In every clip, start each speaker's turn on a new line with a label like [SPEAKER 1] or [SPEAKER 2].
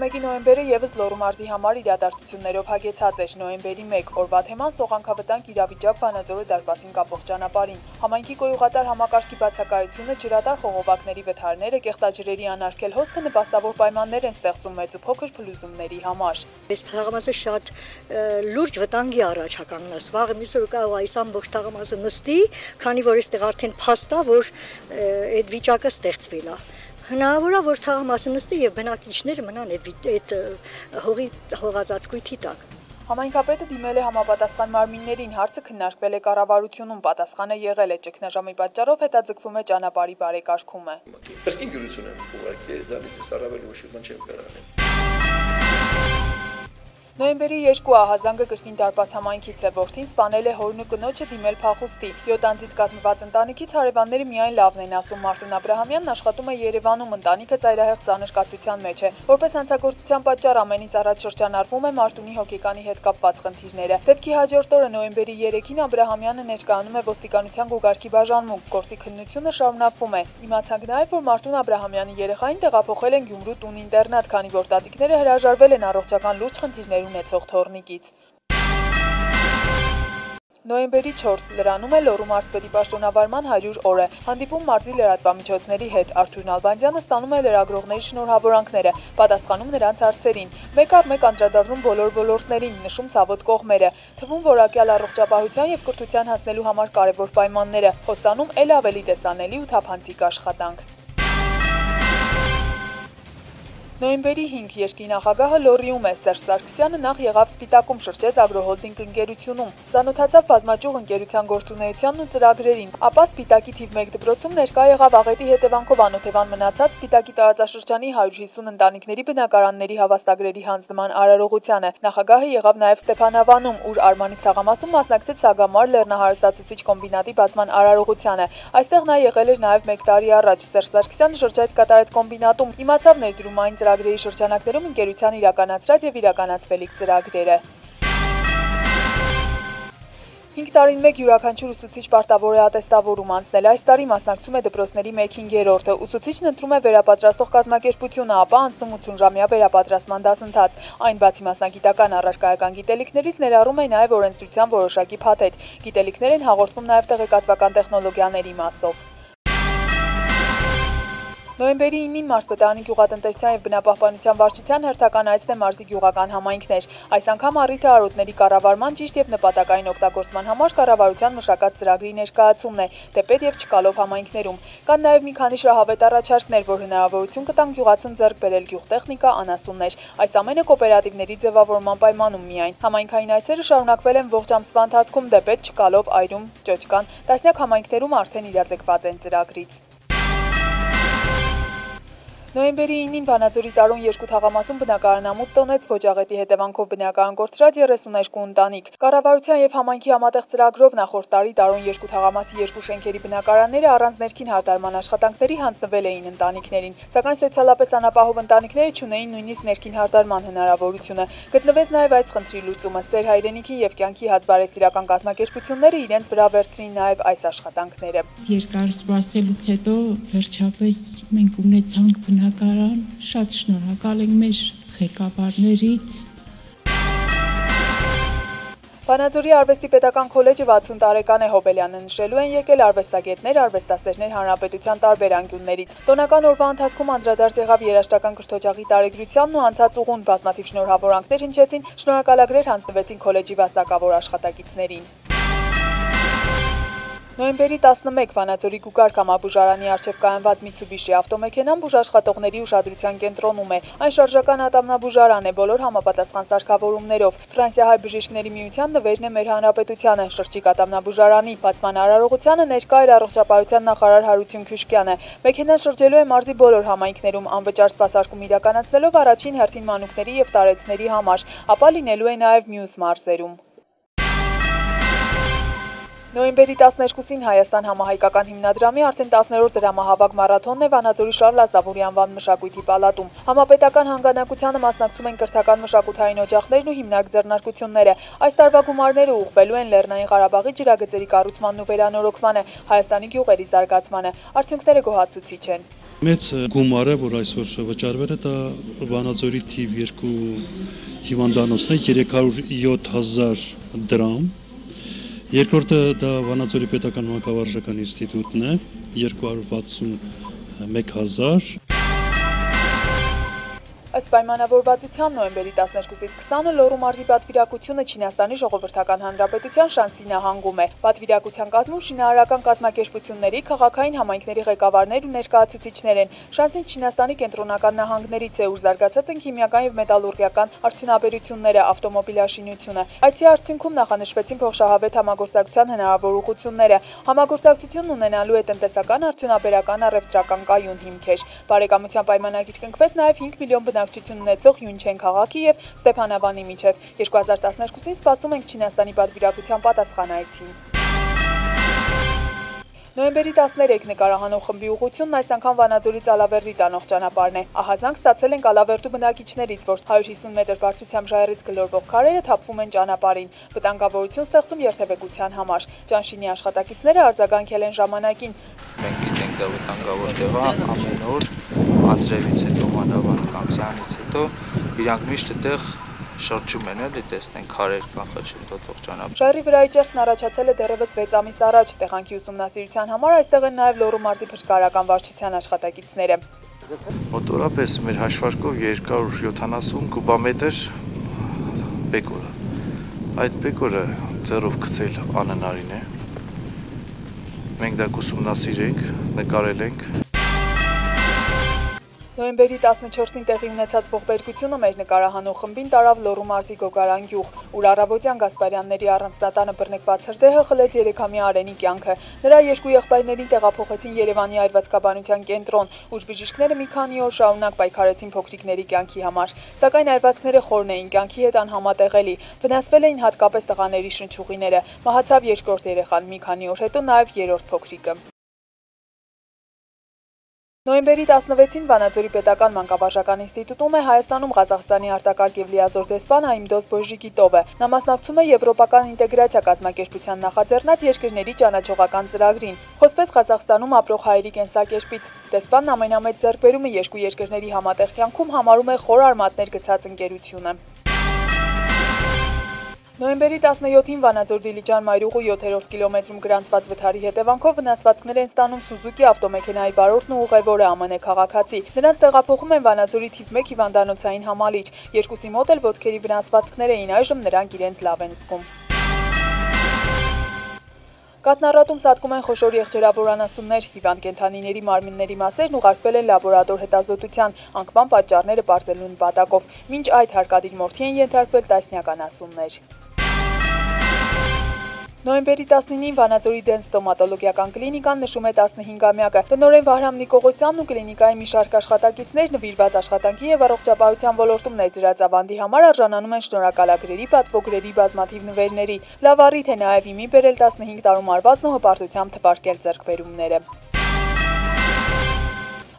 [SPEAKER 1] Մեկի նոյեմբերը եւս Լոռու մարզի համար իրադարձություններով հագեցած էր։ Նոյեմբերի 1 օրվա թեման սողանքավտանգ իրավիճակ Վանաձորը դարպասին կապող ճանապարհին։ Համայնքի գոյուղատար համակարգի բացակայությունը, ջրատար խողովակների վթարները, կեղտաջրերի անարգել հոսքը նպաստավոր պայմաններ են ստեղծում մեծ ու փոքր փլուզումների համար։
[SPEAKER 2] Այս թաղամասը շատ լուրջ վտանգի առաջ է կանգնած։ Վաղը մյուս օրը կարող է այս ամբողջ թաղամասը նստի, քանի որ այստեղ արդեն փաստ է, որ այդ վիճակը ստեղծվել է։ Հնարավոր է, որ թաղամասը նստի եւ բնակիչները մնան այդ հողածածկույթի տակ։
[SPEAKER 1] Համայնքապետը դիմել է համապատասխան մարմիններին, հարցը քննարկվել է կառավարությունում, պատասխանը եղել է, ճգնաժամի պատճառով հետաձգվում է ճանապարհի բարեկարգումը։
[SPEAKER 3] Կրկին դրություն եմ ուղղակի դրանից առավել ոչ մի բան չեմ կարող։
[SPEAKER 1] Նոյեմբերի 2 ահազանգը կրկին դարպաս համայնքից է, որդին սպանել է հորն ու կնոջը դիմել փախուստի։ 7 անձից կազմված ընտանիքից հարևանները միայն լավն են ասում։ Մարտուն Աբրահամյանն աշխատում է Երևանում, ընտանիքը ծայրահեղ ծանր կացության մեջ է։ Որպես հանցագործության պատճառ ամենից առաջ շրջանառվում է Մարտունի հոգեկանի հետ կապված խնդիրները։ Դեպքի հաջորդ օրը նոյեմբերի 3-ին Աբրահամյանը ներկայանում է ոստիկանության գուգարքի բաժանմունք, գործի քննությունը շարունակվում է։ Իմացանք նաև, որ Մարտուն Աբրահամյանի երեխային տեղափոխել են Գյումրու տուն-ինտերնատ, քանի որ տատիկները հրաժարվել են առողջական լուրջ խնդիրներ ունեցող թոռնիկից։ Նոյեմբերի 4 լրանում է Լոռու մարզպետի պաշտոնավարման 100 օրը։ Հանդիպում մարզի լրատվամիջոցների հետ Արթուր Նալբանդյանը ստանում է լրագրողների շնորհավորանքները, պատասխանում նրանց հարցերին։ Մեկ առ մեկ անդրադառնում բոլոր ոլորտներին, նշում ցավոտ կողմերը, թվում որակյալ առողջապահության եւ կրթության հասնելու համար կարևոր պայմանները, խոստանում ել ավելի տեսանելի ու թափանցիկ աշխատանք։ Նոյեմբերի 5 երկրի նախագահը Լոռիում է, Սերժ Սարգսյանը նախ եղավ Սպիտակում, շրջեց Ագրոհոլդինգ ընկերությունում, ծանոթացավ բազմաճյուղ ընկերության գործունեությանն ու ծրագրերին, ապա Սպիտակի թիվ 1 դպրոցում ներկա եղավ աղետի հետևանքով անօթևան մնացած Սպիտակի տարածաշրջանի 150 ընտանիքների բնակարանների հավաստագրերի հանձնման արարողությանը։ Նախագահը եղավ նաև Ստեփանավանում, ուր Արմանից թաղամասում մասնակցեց Սագամար լեռնահարստացուցիչ կոմբինատի բացման արարողությանը։ Այստեղ նա եղել էր նաև 1 տարի առաջ։ Սերժ Սարգսյանը շրջայց կատարեց կոմբինատում, իմացավ ներդրումային ծրագրերի շրջանակներում ընկերության իրականացրած եւ իրականացվելիք ծրագրերը։ 5 տարին մեկ յուրաքանչյուր ուսուցիչ պարտավոր է ատեստավորում անցնել։ Այս տարի մասնակցում է դպրոցների 1/5-ը։ Ուսուցիչն ընտրում է վերապատրաստող կազմակերպությունը, ապա անցնում 80-ժամյա վերապատրաստման դասընթաց։ Այն բացի մասնագիտական առարկայական գիտելիքներից ներառում է նաև օրենսդրության որոշակի փաթեթ։ Գիտելիքներ են հաղորդվում նաև տեղեկատվական տեխնոլոգիաների մասով։ Նոյեմբերի 9-ին մարզպետարանի գյուղատնտեսության եւ բնապահպանության վարչության հերթական այցն է մարզի գյուղական համայնքներ։ Այս անգամ առիթը արոտների կառավարման ճիշտ եւ նպատակային օգտագործման համար կառավարության մշակած ծրագրի ներկայացումն է դեպետ եւ Չկալով համայնքներում։ Կան նաեւ մի քանի շահավետ առաջարկներ, որ հնարավորություն կտան գյուղացուն ձեռք բերել գյուղտեխնիկա, անասուններ։ Այս ամենը կոոպերատիվների ձևավորման պայմանում միայն։ Համայնքային այցերը շարունակվել են ողջ ամսվա ընթացքում դեպետ Չկալով, Այրում, Ճոճկան։ Տասնյակ համայնքներում արդեն իրազեկված են ծրագրից։ Նոյեմբերի 9-ին Վանաձորի Տարոն 2 թաղամասում բնակարանամուտ տոնեց ոճաղետի հետևանքով բնակարան կորցրած 32 ընտանիք։ Կառավարության եւ համայնքի համատեղ ծրագրով նախորդ տարի Տարոն 2 թաղամասի 2 շենքերի բնակարանները առանց ներքին հարդարման աշխատանքների հանձնվել էին ընտանիքներին, սակայն սոցիալապես անապահով ընտանիքները չունեին նույնիսկ ներքին հարդարման հնարավորությունը։ Գտնվեց նաեւ այս խնդրի լուծումը։ Սեր հայրենիքի եւ կյանքի հազբարեսիրական կազմակերպությունները իրենց վրա վերցրին նաեւ այս աշխատանքները։
[SPEAKER 4] Երկար սպասելուց հետո վերջապես մենք ունեցանք բնակարան, շատ շնորհակալ ենք մեր ղեկավարներից։
[SPEAKER 1] Վանաձորի արվեստի պետական քոլեջը 60 տարեկան է, Հոբելյանը նշելու են եկել արվեստագետներ, արվեստասերներ հանրապետության տարբեր անկյուններից։ Տոնական օրվա ընթացքում անդրադարձ եղավ երաժշտական կրթօջախի տարեգրությանն ու անցած ուղուն, բազմաթիվ շնորհավորանքներ հնչեցին, շնորհակալագրեր հանձնվեցին քոլեջի վաստակավոր աշխատակիցներին։ Նոյեմբերի 11 Վանաձորի Գուգար կամաբուժարանի առջև կայանված Mitsubishi ավտոմեքենան բուժաշխատողների ուշադրության կենտրոնում է։ Այն շարժական ատամնաբուժարան է բոլոր համապատասխան սարքավորումներով։ Ֆրանսիահայ բժիշկների միության նվերն է մեր հանրապետությանը, շրջիկ ատամնաբուժարանի բացման արարողությանը ներկա էր առողջապահության նախարար Հարություն Քյուշկյանը։ Մեքենան շրջելու է մարզի բոլոր համայնքներում, անվճար սպասարկում իրականացնելով առաջին հերթին մանուկների եւ տարեցների համար, ապա լինելու է նաեւ մյուս մարզերում։ Նոյեմբերի 12-ին Հայաստան համահայկական հիմնադրամի արդեն 10-րդ դրամահավաք մարաթոնն է Վանաձորի Շարլ Ազնավուրի անվան մշակույթի պալատում։ Համապետական հանգանակությանը մասնակցում են կրթական մշակութային օջախներն ու հիմնարկ ձեռնարկությունները։ Այս տարվա գումարները ուղղվելու են Լեռնային Ղարաբաղի ջրագծերի կառուցմանն ու վերանորոգմանը, Հայաստանի գյուղերի զարգացմանը։ Արդյունքները գոհացուցիչ են։
[SPEAKER 5] Մեծ գումարը, որ այսօր վճարվել է, դա Վանաձորի թիվ 2 հիվանդանոցն է, 307,000 դրամ։ Երկրորդը դա Վանաձորի պետական մանկավարժական ինստիտուտն է, 261,000։
[SPEAKER 1] Ըստ պայմանավորվածության նոյեմբերի 12-ից 20-ը Լոռու մարզի պատվիրակությունը Չինաստանի Ժողովրդական Հանրապետության Շանսի նահանգում է։ Պատվիրակության կազմում շինարարական կազմակերպությունների, քաղաքային համայնքների ղեկավարներ ու ներկայացուցիչներ են։ Շանսին Չինաստանի կենտրոնական նահանգներից է, ուր զարգացած են քիմիական եւ մետալուրգիական արդյունաբերությունները, ավտոմոբիլաշինությունը։ Այցի արդյունքում նախանշվեցին փոխշահավետ համագործակցության հնարավոր ուղղությունները։ Համագործակցությունն ունենալու է տնտեսական, արդյունաբերական, առևտրական կայուն հիմքեր։ Բարեկամության պայմանագիր կնքվեց նաեւ 5 միլիոն բնակչություն ունեցող Յունչեն քաղաքի եւ Ստեփանավանի միջև։ 2012-ին սպասում ենք Չինաստանի պատվիրակության պատասխանայցին։ Նոյեմբերի 13 նկարահանող խմբի ուղղությունն այս անգամ Վանաձորից Ալավերդի տանող ճանապարհն է։ Ահազանգ ստացել ենք Ալավերդու բնակիչներից, որ 150 մետր բարձրությամբ ժայռից գլորվող քարերը թափվում են ճանապարհին, վտանգավորություն ստեղծում երթևեկության համար։ Ճանշինի աշխատակիցները արձագանքել են ժամանակին։
[SPEAKER 6] Մենք գիտենք դա վտանգավոր տեղ է, ամեն օր անձրևից հետո, մանավանդ կամ ձյանից հետո իրանք միշտ այդտեղ շրջում են, էլի տեսնենք քարեր կան խճել դոտող ճանապարհ։
[SPEAKER 1] Ժայռի վրայի ճեղքն առաջացել է դեռևս 6 ամիս առաջ։ Տեղանքի ուսումնասիրության համար այստեղ են նաև Լոռու մարզի փրկարարական վարչության աշխատակիցները։
[SPEAKER 6] Մոտորապես մեր հաշվարկով 270 կուբամետր բեկոր է։ Այդ բեկորը ձեռով գցել անհնարին է։ Մենք դա կուսումնասիրենք, նկարել ենք։
[SPEAKER 1] Նոյեմբերի 14-ին տեղի ունեցած ողբերգությունը մեր նկարահանող խմբին տարավ Լոռու մարզի Գոգարան գյուղ, ուր առավոտյան Գասպարյանների առանձնատանը բռնկված հրդեհը խլեց 3-ամյա Արենի կյանքը։ Նրա երկու եղբայրներին տեղափոխեցին Երևանի այրվածքաբանության կենտրոն, ուր բժիշկները մի քանի օր շարունակ պայքարեցին փոքրիկների կյանքի համար։ Սակայն այրվածքները խորն էին, կյանքի հետ անհամատեղելի։ Վնասվել էին հատկապես տղաների շնչուղիները։ Մահացավ երկրորդ երեխան, մի քանի օր հետո նաև երրորդ փոքրիկը։ Նոյեմբերի 16-ին Վանաձորի պետական մանկավարժական ինստիտուտում է Հայաստանում Ղազախստանի արտակարգ եւ լիազոր դեսպան Այմդոս Բոժիգիտովը։ Նա մասնակցում է Եվրոպական ինտեգրացիա կազմակերպության նախաձեռնած երկրների ճանաչողական ծրագրին։ Խոսվեց Ղազախստանում ապրող հայերի կենսակերպից։ Դեսպանն ամենամեծ ձեռքբերումը երկու երկրների համատեղ կյանքում համարում է խոր արմատներ գցած ընկերությունը։ Նոյեմբերի 17-ին Վանաձոր Դիլիջան Մայրուղու 7-րդ կիլոմետրում գրանցված վթարի հետևանքով վնասվածքներ են ստանում Սուզուկի ավտոմեքենայի վարորդն ու ուղևորը ԱՄՆ քաղաքացի։ Նրանց տեղափոխում են Վանաձորի թիվ 1 հիվանդանոցային համալիչ։ Երկուսի մոտ էլ ոտքերի վնասվածքներ էին, այժմ նրանք իրենց լավ են զգում։ Կատնառատում սատկում են խոշոր եղջերավոր անասուններ, հիվանդ կենդանիների մարմինների մասերն ուղարկվել են լաբորատոր հետազոտության, անկման պատճառները պարզելու նպատակով։ Մինչ այդ հարկադիր մորթի են ենթարկվել տասնյակ անասուններ։ Նոյեմբերի 19-ին Վանաձորի Դեն ստոմատոլոգիական կլինիկան նշում է 15-ամյակը։ Տնօրեն Վահրամ Նիկողոսյանն ու կլինիկայի մի շարք աշխատակիցներ նվիրված աշխատանքի եւ առողջապահության ոլորտում ներդրած ավանդի համար արժանանում են շնորհակալագրերի, պատվոգրերի, բազմաթիվ նվերների։ Լավ առիթ է նաեւ իմի բերել 15 տարում արվածն ու հպարտությամբ թվարկել ձեռքբերումները։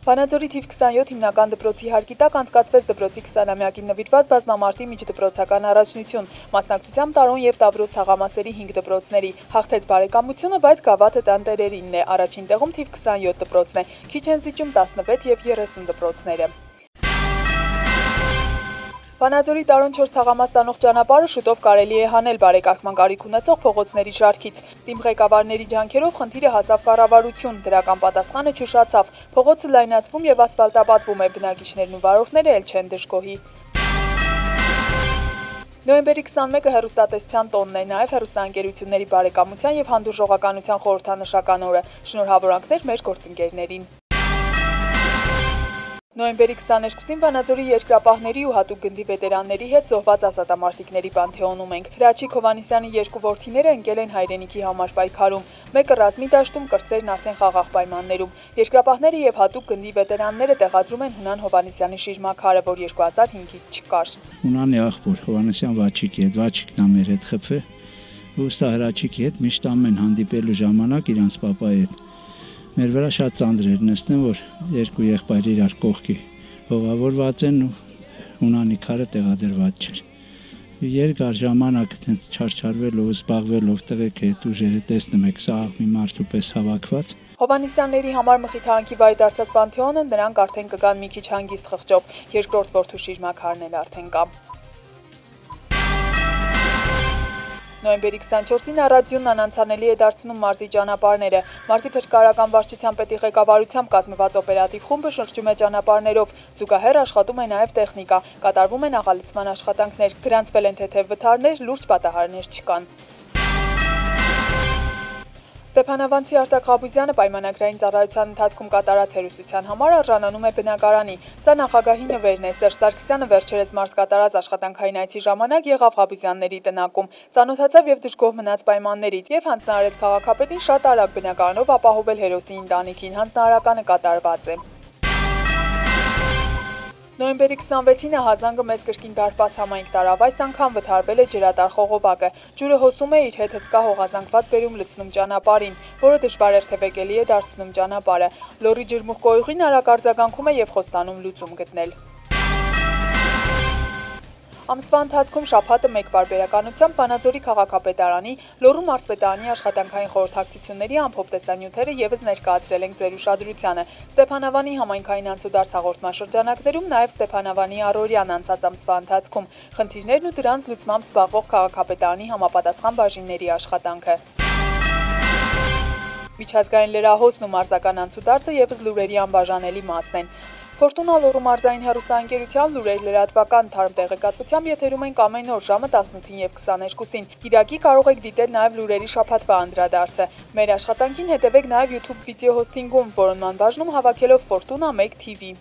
[SPEAKER 1] Վանաձորի թիվ 27 հիմնական դպրոցի հարկի տակ անցկացվեց դպրոցի 20-ամյակին նվիրված բազմամարտի միջդպրոցական առաջնություն, մասնակցությամբ Տարոն եւ Տավրոս թաղամասերի 5 դպրոցների։ Հաղթեց բարեկամությունը, բայց գավաթը տան տերերինն է։ Առաջին տեղում թիվ 27 դպրոցն է, քիչ են զիջում 16 եւ 30 դպրոցները։ Վանաձորի Տարոն 4 թաղամաս տանող ճանապարհը շուտով կարելի է հանել բարեկարգման կարիք ունեցող փողոցների շարքից։ Թիմ ղեկավարների ջանքերով խնդիրը հասավ կառավարություն, դրական պատասխանը չուշացավ։ Փողոցը լայնացվում եւ ասֆալտապատվում է, բնակիչներն ու վարորդները էլ չեն դժգոհի։ Նոյեմբերի 21-ը հեռուստատեսության տոնն է, նաև հեռուստաընկերությունների բարեկամության եւ հանդուրժողականության խորհրդանշական օրը։ Շնորհավորանքներ մեր գործընկերներին։ Նոյեմբերի 22-ին Վանաձորի երկրապահների ու հատուկ գնդի վետերանների հետ զոհված ազատամարտիկների պանթեոնում ենք։ Հրաչիկ Հովհաննիսյանի երկու որդիները ընկել են հայրենիքի համար պայքարում։ Մեկը ռազմի դաշտում, կրտսերն արդեն խաղաղ պայմաններում։ Երկրապահները եւ հատուկ գնդի վետերանները տեղադրում են Հունան Հովհաննիսյանի շիրմաքարը, որ 2005-ից չկար։
[SPEAKER 7] Հունանի աղբոր Հովհաննիսյան Վաչիկի հետ, Վաչիկն ա մեր հետ խփե։ Ուստա Հրաչիկի հետ միշտ ամեն հանդիպելու ժամանակ իրանց պապայի հետ մեր վրա շատ ծանր էր նստեն, որ երկու եղբայր իրար կողքի հողավորված են ու Հունանի քարը տեղադրված չէր։ Երկար ժամանակ չարչարվելով, զբաղվելով տղեկ հետ ուժերը տեսնում եք, սա մի մարդու պես հավաքված։
[SPEAKER 1] Հովհաննիսյանների համար մխիթարանքի վայր դարձած պանթեոնը նրանք արդեն կգան մի քիչ հանգիստ խղճով, երկրորդ որդու շիրմաքարն էլ արդեն կա։ Նոյեմբերի 24-ին առադյունն անանցանելի է դարձնում մարզի ճանապարհները։ Մարզի փրկարարական վարչության պետի ղեկավարությամբ կազմված օպերատիվ խումբը շրջում է ճանապարհներով, զուգահեռ աշխատում է նաև տեխնիկա, կատարվում են աղալեցման աշխատանքներ, գրանցվել են թեթև վթարներ, լուրջ պատահարներ չկան։ Ստեփանավանցի Արտակ Ղաբուզյանը պայմանագրային ծառայության ընթացքում կատարած հերոսության համար արժանանում է բնակարանի։ Սա նախագահի նվերն է։ Սերժ Սարգսյանը վերջերս մարզ կատարած աշխատանքային այցի ժամանակ եղավ Ղաբուզյանների տնակում, ծանոթացավ եւ դժգոհ մնաց պայմաններից եւ հանձնարարեց քաղաքապետին շատ արագ բնակարանով ապահովել հերոսի ընտանիքին։ Հանձնարարականը կատարված է։ Նոյեմբերի 26-ին Ահազանգը մեծ կրկին դարպաս համայնք տարավ, այս անգամ վթարվել է ջրատար խողովակը։ Ջուրը հոսում է իր հետ հսկա հողազանգված բերում լցնում ճանապարհին, որը դժվար երթևեկելի է դարձնում ճանապարհը։ Լորի ջրմուղ կոյուղին արագ արձագանքում է եւ խոստանում լուծում գտնել։ Ամսվա ընթացքում շաբաթը մեկ պարբերականությամբ Վանաձորի քաղաքապետարանի, Լոռու մարզպետարանի աշխատանքային խորհրդակցությունների ամփոփ տեսանյութերը եւս ներկայացրել ենք ձեր ուշադրությանը։ Ստեփանավանի համայնքային անցուդարձ հաղորդման շրջանակներում նաեւ Ստեփանավանի առօրյան անցած ամսվա ընթացքում խնդիրներն ու դրանց լուծմամբ զբաղվող քաղաքապետարանի համապատասխան բաժինների աշխատանքը։ Միջազգային լրահոսն ու մարզական անցուդարձը եւս լուրերի անբաժանելի մասն են։ Ֆորտունա Լոռու մարզային հեռուստաընկերության լուրեր լրատվական թարմ տեղեկատվությամբ եթերում ենք ամեն օր ժամը 18-ին եւ 22-ին։ Կիրակի կարող եք դիտել նաեւ լուրերի շաբաթվա անդրադարձը։ Մեր աշխատանքին հետևեք նաեւ YouTube վիդեո հոսթինգում, որոնման բաժնում հավաքելով Fortuna 1 TV։